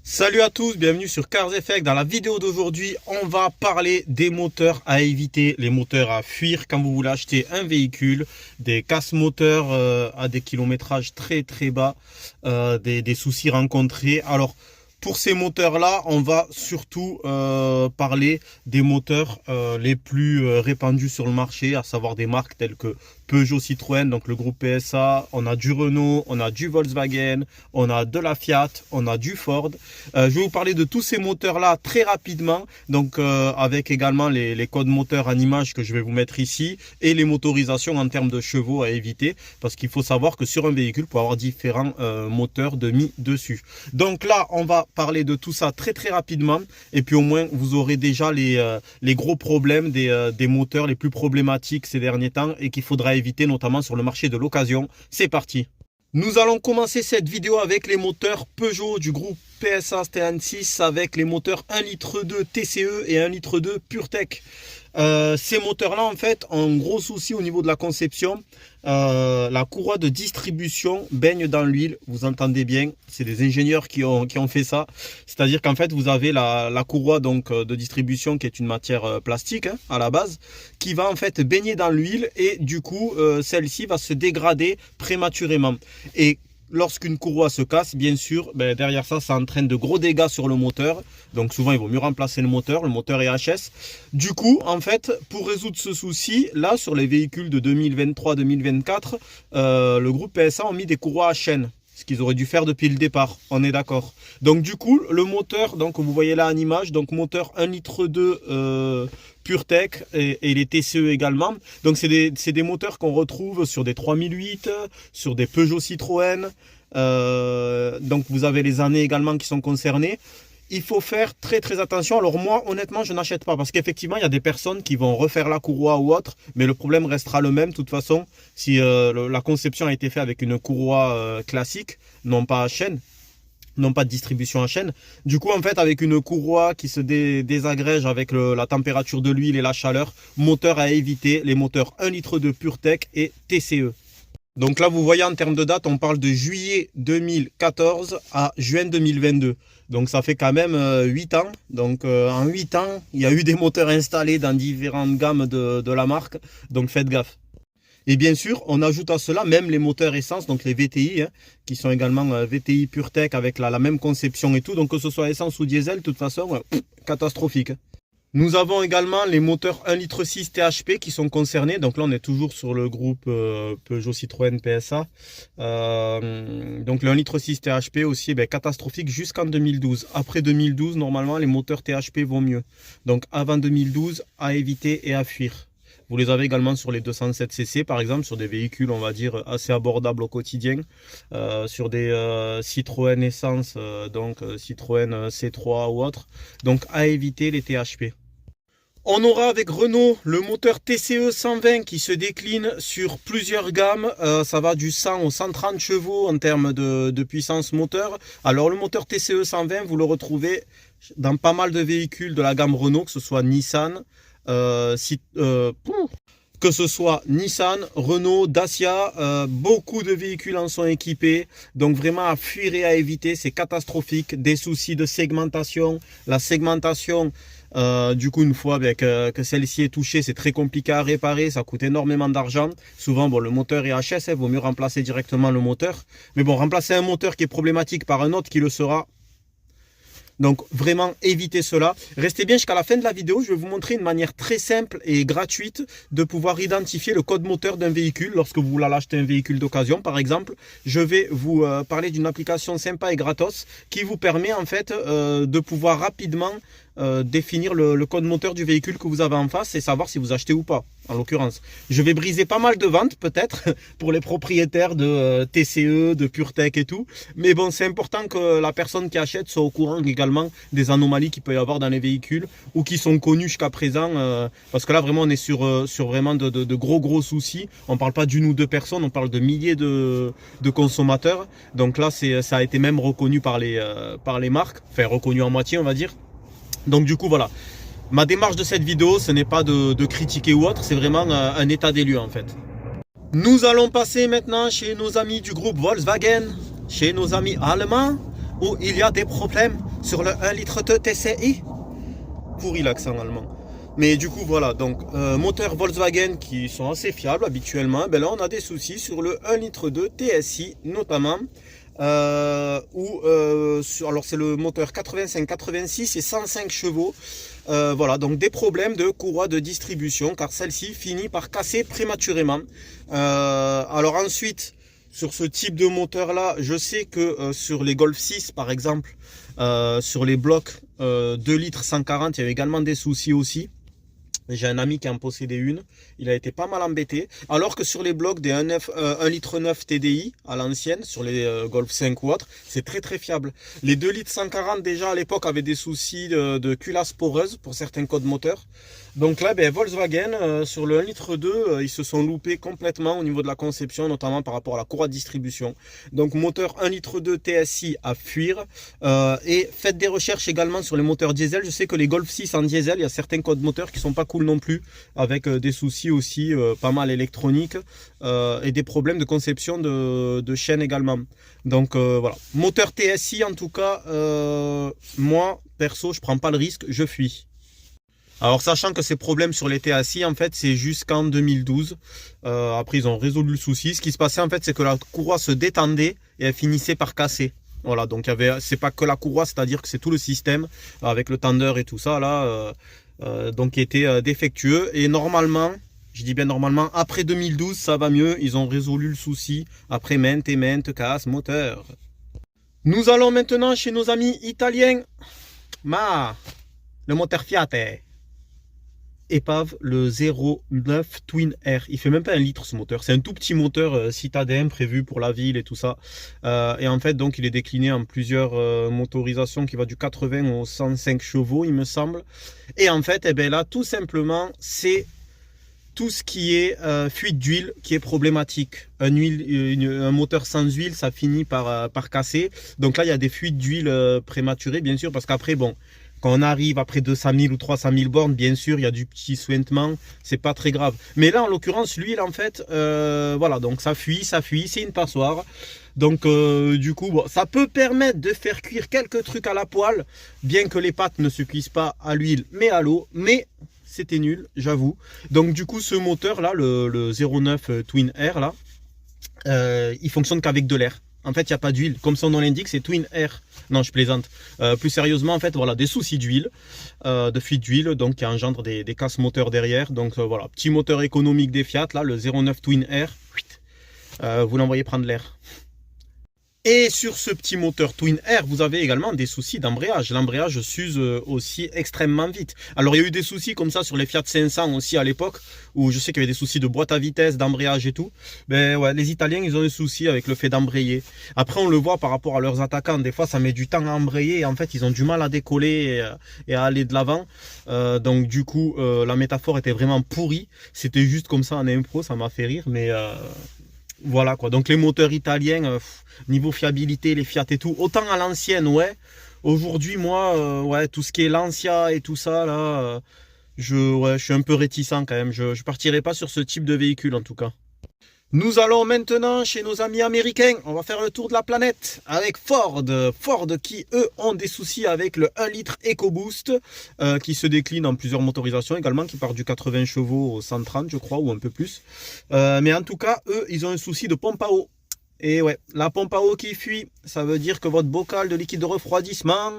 Salut à tous, bienvenue sur Cars Effect. Dans la vidéo d'aujourd'hui, on va parler des moteurs à éviter, les moteurs à fuir quand vous voulez acheter un véhicule, des casse-moteurs à des kilométrages très bas, des soucis rencontrés. Alors, pour ces moteurs-là, on va surtout parler des moteurs les plus répandus sur le marché, à savoir des marques telles que Peugeot, Citroën, donc le groupe PSA, on a du Renault, on a du Volkswagen, on a de la Fiat, on a du Ford. Je vais vous parler de tous ces moteurs-là très rapidement, donc avec également les codes moteurs en images que je vais vous mettre ici et les motorisations en termes de chevaux à éviter, parce qu'il faut savoir que sur un véhicule, pour avoir différents moteurs de mis dessus. Donc là, on va parler de tout ça très rapidement, et puis au moins vous aurez déjà les gros problèmes des moteurs les plus problématiques ces derniers temps et qu'il faudra éviter notamment sur le marché de l'occasion. C'est parti. Nous allons commencer cette vidéo avec les moteurs Peugeot du groupe PSA Stellantis avec les moteurs 1,2 litre TCE et 1,2 litre PureTech. Ces moteurs-là, en fait, ont un gros souci au niveau de la conception. La courroie de distribution baigne dans l'huile. Vous entendez bien, c'est des ingénieurs qui ont fait ça. C'est-à-dire qu'en fait, vous avez la courroie donc, de distribution qui est une matière plastique à la base, qui va en fait baigner dans l'huile et du coup, celle-ci va se dégrader prématurément. Et lorsqu'une courroie se casse, bien sûr, derrière ça, ça entraîne de gros dégâts sur le moteur. Donc souvent, il vaut mieux remplacer le moteur est HS. Du coup, en fait, pour résoudre ce souci, là, sur les véhicules de 2023-2024, le groupe PSA ont mis des courroies à chaîne. Ce qu'ils auraient dû faire depuis le départ, on est d'accord. Donc du coup, le moteur, donc vous voyez là en image, donc moteur 1,2 litre PureTech et les TCE également. Donc c'est des moteurs qu'on retrouve sur des 3008, sur des Peugeot Citroën. Donc vous avez les années également qui sont concernées. Il faut faire très attention. Alors moi, honnêtement, je n'achète pas parce qu'effectivement, il y a des personnes qui vont refaire la courroie ou autre, mais le problème restera le même. De toute façon, si la conception a été faite avec une courroie classique, non pas à chaîne, non pas de distribution à chaîne. Du coup, en fait, avec une courroie qui se désagrège avec la température de l'huile et la chaleur, moteur à éviter, les moteurs 1 litre de PureTech et TCE. Donc là, vous voyez en termes de date, on parle de juillet 2014 à juin 2022. Donc ça fait quand même 8 ans. Donc en 8 ans, il y a eu des moteurs installés dans différentes gammes de la marque. Donc faites gaffe. Et bien sûr, on ajoute à cela même les moteurs essence, donc les VTI, qui sont également VTI PureTech avec la même conception et tout. Donc que ce soit essence ou diesel, de toute façon, catastrophique. Nous avons également les moteurs 1,6 litre THP qui sont concernés. Donc là, on est toujours sur le groupe Peugeot, Citroën, PSA. Donc le 1,6 litre THP aussi catastrophique jusqu'en 2012. Après 2012, normalement, les moteurs THP vont mieux. Donc avant 2012, à éviter et à fuir. Vous les avez également sur les 207cc, par exemple, sur des véhicules, on va dire, assez abordables au quotidien. Sur des Citroën essence, donc Citroën C3 ou autre. Donc à éviter les THP. On aura avec Renault le moteur TCE 120 qui se décline sur plusieurs gammes. Ça va du 100 au 130 chevaux en termes de puissance moteur. Alors le moteur TCE 120, vous le retrouvez dans pas mal de véhicules de la gamme Renault, que ce soit Nissan, Renault, Dacia, beaucoup de véhicules en sont équipés. Donc vraiment à fuir et à éviter, c'est catastrophique. Des soucis de segmentation. La segmentation, du coup, une fois que celle-ci est touchée, c'est très compliqué à réparer. Ça coûte énormément d'argent. Souvent, bon, le moteur est HS, il vaut mieux remplacer directement le moteur. Mais bon, remplacer un moteur qui est problématique par un autre qui le sera. Donc vraiment évitez cela. Restez bien jusqu'à la fin de la vidéo. Je vais vous montrer une manière très simple et gratuite de pouvoir identifier le code moteur d'un véhicule lorsque vous voulez acheter un véhicule d'occasion par exemple. Je vais vous parler d'une application sympa et gratos qui vous permet en fait de pouvoir rapidement définir le code moteur du véhicule que vous avez en face et savoir si vous achetez ou pas. En l'occurrence, je vais briser pas mal de ventes peut-être pour les propriétaires de TCE, de PureTech et tout. Mais bon, c'est important que la personne qui achète soit au courant également des anomalies qu'il peut y avoir dans les véhicules ou qui sont connues jusqu'à présent. Parce que là, vraiment, on est sur vraiment de gros soucis. On parle pas d'une ou deux personnes, on parle de milliers de consommateurs. Donc là, ça a été même reconnu par les marques. Enfin, reconnu en moitié, on va dire. Donc du coup, voilà. Ma démarche de cette vidéo, ce n'est pas de critiquer ou autre, c'est vraiment un état des lieux en fait. Nous allons passer maintenant chez nos amis du groupe Volkswagen, chez nos amis allemands, où il y a des problèmes sur le 1 litre de TCI. Pourri l'accent allemand. Mais du coup voilà, donc moteurs Volkswagen qui sont assez fiables habituellement, ben là on a des soucis sur le 1 litre de TSI notamment. Alors c'est le moteur 85-86 et 105 chevaux. Voilà, donc des problèmes de courroie de distribution car celle-ci finit par casser prématurément. Alors ensuite, sur ce type de moteur là, je sais que sur les Golf 6 par exemple, sur les blocs 2 litres 140, il y avait également des soucis aussi. J'ai un ami qui en possédait une, il a été pas mal embêté. Alors que sur les blocs des 1 litre 9 TDI à l'ancienne, sur les Golf 5 ou autres, c'est très très fiable. Les 2 litres 140 déjà à l'époque avaient des soucis de culasse poreuse pour certains codes moteurs. Donc là, ben, Volkswagen, sur le 1 litre 2, ils se sont loupés complètement au niveau de la conception, notamment par rapport à la courroie de distribution. Donc moteur 1 litre 2 TSI à fuir. Et faites des recherches également sur les moteurs diesel. Je sais que les Golf 6 en diesel, il y a certains codes moteurs qui sont pas cool non plus, avec des soucis aussi pas mal électroniques et des problèmes de conception de chaîne également. Donc voilà, moteur TSI en tout cas, moi perso je prends pas le risque, je fuis. Alors sachant que ces problèmes sur les TSI en fait c'est jusqu'en 2012, après ils ont résolu le souci. Ce qui se passait en fait c'est que la courroie se détendait et elle finissait par casser. Voilà, donc c'est pas que la courroie, c'est-à-dire que c'est tout le système avec le tendeur et tout ça là, donc qui était défectueux. Et normalement, je dis bien normalement, après 2012 ça va mieux, ils ont résolu le souci après maintes et maintes casses moteur. Nous allons maintenant chez nos amis italiens. Le moteur Fiat. Épave, le 09 Twin Air. Il fait même pas 1 litre ce moteur. C'est un tout petit moteur citadin prévu pour la ville et tout ça. Et en fait, donc, il est décliné en plusieurs motorisations qui va du 80 au 105 chevaux, il me semble. Et en fait, eh ben là, tout simplement, c'est tout ce qui est fuite d'huile qui est problématique. Un moteur sans huile, ça finit par casser. Donc là, il y a des fuites d'huile prématurées, bien sûr, parce qu'après, bon, quand on arrive après 200 000 ou 300 000 bornes, bien sûr, il y a du petit sointement, c'est pas très grave. Mais là, en l'occurrence, l'huile, en fait, voilà, donc ça fuit, c'est une passoire. Donc, du coup, bon, ça peut permettre de faire cuire quelques trucs à la poêle, bien que les pâtes ne se cuisent pas à l'huile, mais à l'eau. Mais c'était nul, j'avoue. Donc, du coup, ce moteur-là, le 09 Twin Air, là, il fonctionne qu'avec de l'air. En fait, il n'y a pas d'huile. Comme son nom l'indique, c'est Twin Air. Non, je plaisante. Plus sérieusement, en fait, voilà, des soucis d'huile, de fuite d'huile, donc qui engendre des casses moteurs derrière. Donc voilà, petit moteur économique des Fiat, là, le 09 Twin Air. Vous l'envoyez prendre l'air. Et sur ce petit moteur Twin Air, vous avez également des soucis d'embrayage. L'embrayage s'use aussi extrêmement vite. Alors, il y a eu des soucis comme ça sur les Fiat 500 aussi à l'époque, où je sais qu'il y avait des soucis de boîte à vitesse, d'embrayage et tout. Ben ouais, les Italiens, ils ont des soucis avec le fait d'embrayer. Après, on le voit par rapport à leurs attaquants. Des fois, ça met du temps à embrayer et en fait, ils ont du mal à décoller et à aller de l'avant. Donc, du coup, la métaphore était vraiment pourrie. C'était juste comme ça en impro, ça m'a fait rire, mais... Voilà quoi, donc les moteurs italiens, niveau fiabilité, les Fiat et tout, autant à l'ancienne, ouais. Aujourd'hui, moi, ouais, tout ce qui est Lancia et tout ça, là, je suis un peu réticent quand même. Je partirai pas sur ce type de véhicule en tout cas. Nous allons maintenant chez nos amis américains. On va faire le tour de la planète avec Ford. Ford qui, eux, ont des soucis avec le 1 litre EcoBoost qui se décline en plusieurs motorisations également, qui part du 80 chevaux au 130, je crois, ou un peu plus. Mais en tout cas, eux, ils ont un souci de pompe à eau. Et ouais, la pompe à eau qui fuit, ça veut dire que votre bocal de liquide de refroidissement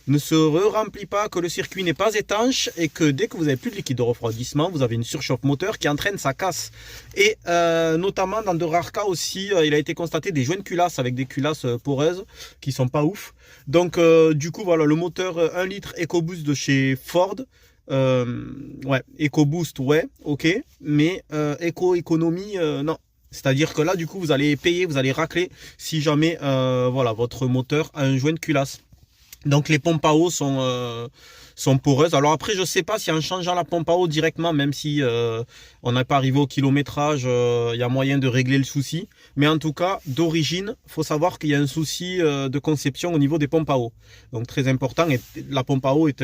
ne se remplit pas, que le circuit n'est pas étanche et que dès que vous n'avez plus de liquide de refroidissement, vous avez une surchauffe moteur qui entraîne sa casse. Et notamment dans de rares cas aussi, il a été constaté des joints de culasse avec des culasses poreuses qui sont pas ouf. Donc du coup, voilà, le moteur 1 litre EcoBoost de chez Ford. Ouais, EcoBoost, ouais, ok, mais économie, non. C'est-à-dire que là, du coup, vous allez payer, vous allez racler si jamais voilà, votre moteur a un joint de culasse. Donc, les pompes à eau sont poreuses. Alors après, je ne sais pas si en changeant la pompe à eau directement, même si on n'est pas arrivé au kilométrage, il y a moyen de régler le souci. Mais en tout cas, d'origine, il faut savoir qu'il y a un souci de conception au niveau des pompes à eau. Donc, très important. Et la pompe à eau est...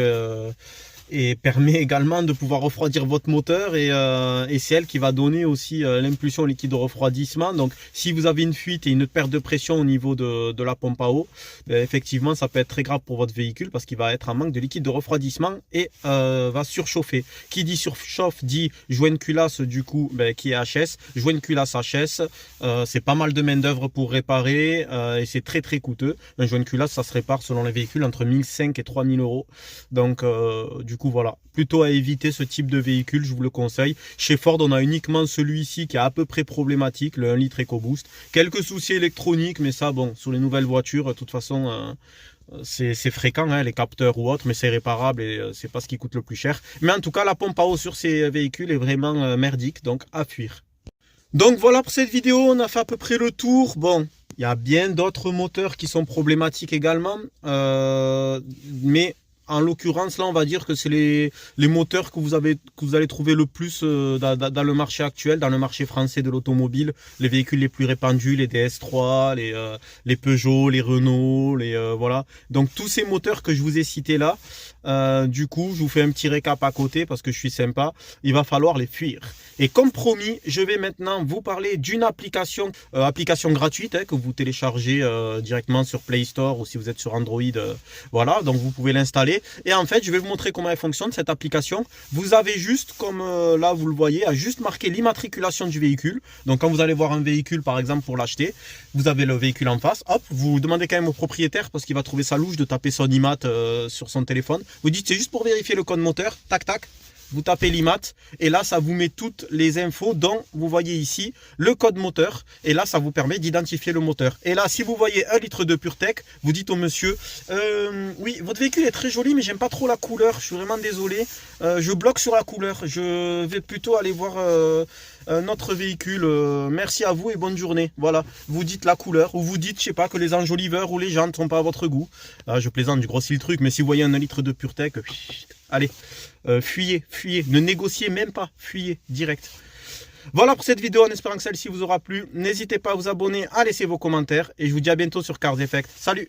et permet également de pouvoir refroidir votre moteur et c'est elle qui va donner aussi l'impulsion liquide de refroidissement. Donc si vous avez une fuite et une perte de pression au niveau de la pompe à eau, effectivement ça peut être très grave pour votre véhicule parce qu'il va être en manque de liquide de refroidissement et va surchauffer. Qui dit surchauffe dit joint de culasse du coup qui est HS. Joint de culasse HS, c'est pas mal de main d'œuvre pour réparer et c'est très coûteux. Un joint de culasse ça se répare selon les véhicules entre 1500 et 3000 euros. Donc du coup voilà, plutôt à éviter ce type de véhicule, je vous le conseille. Chez Ford on a uniquement celui-ci qui est à peu près problématique, le 1 litre EcoBoost. Quelques soucis électroniques, mais ça bon, sur les nouvelles voitures de toute façon c'est fréquent, hein, les capteurs ou autres, mais c'est réparable et c'est pas ce qui coûte le plus cher. Mais en tout cas la pompe à eau sur ces véhicules est vraiment merdique, donc à fuir. Donc voilà pour cette vidéo, on a fait à peu près le tour. Bon, il y a bien d'autres moteurs qui sont problématiques également, mais en l'occurrence, là, on va dire que c'est les moteurs que vous allez trouver le plus dans le marché actuel, dans le marché français de l'automobile. Les véhicules les plus répandus, les DS3, les Peugeot, les Renault, voilà. Donc tous ces moteurs que je vous ai cités là, du coup, je vous fais un petit récap à côté parce que je suis sympa. Il va falloir les fuir. Et comme promis, je vais maintenant vous parler d'une application gratuite que vous téléchargez directement sur Play Store ou si vous êtes sur Android, voilà. Donc vous pouvez l'installer. Et en fait, je vais vous montrer comment elle fonctionne cette application. Vous avez juste, comme là vous le voyez, à juste marquer l'immatriculation du véhicule. Donc quand vous allez voir un véhicule par exemple pour l'acheter, vous avez le véhicule en face. Hop, vous demandez quand même au propriétaire parce qu'il va trouver ça louche de taper son IMAT sur son téléphone. Vous dites c'est juste pour vérifier le code moteur. Tac tac. Vous tapez l'IMAT et là ça vous met toutes les infos dont vous voyez ici le code moteur et là ça vous permet d'identifier le moteur. Et là si vous voyez 1 litre de PureTech, vous dites au monsieur oui votre véhicule est très joli mais j'aime pas trop la couleur, je suis vraiment désolé, je bloque sur la couleur, je vais plutôt aller voir notre véhicule, merci à vous et bonne journée. Voilà, vous dites la couleur ou vous dites je sais pas que les enjoliveurs ou les jantes sont pas à votre goût. Je plaisante, je grossis le truc, mais si vous voyez 1 litre de PureTech, allez, fuyez, ne négociez même pas, fuyez direct. Voilà pour cette vidéo, en espérant que celle-ci vous aura plu. N'hésitez pas à vous abonner, à laisser vos commentaires et je vous dis à bientôt sur Cars Effect. Salut!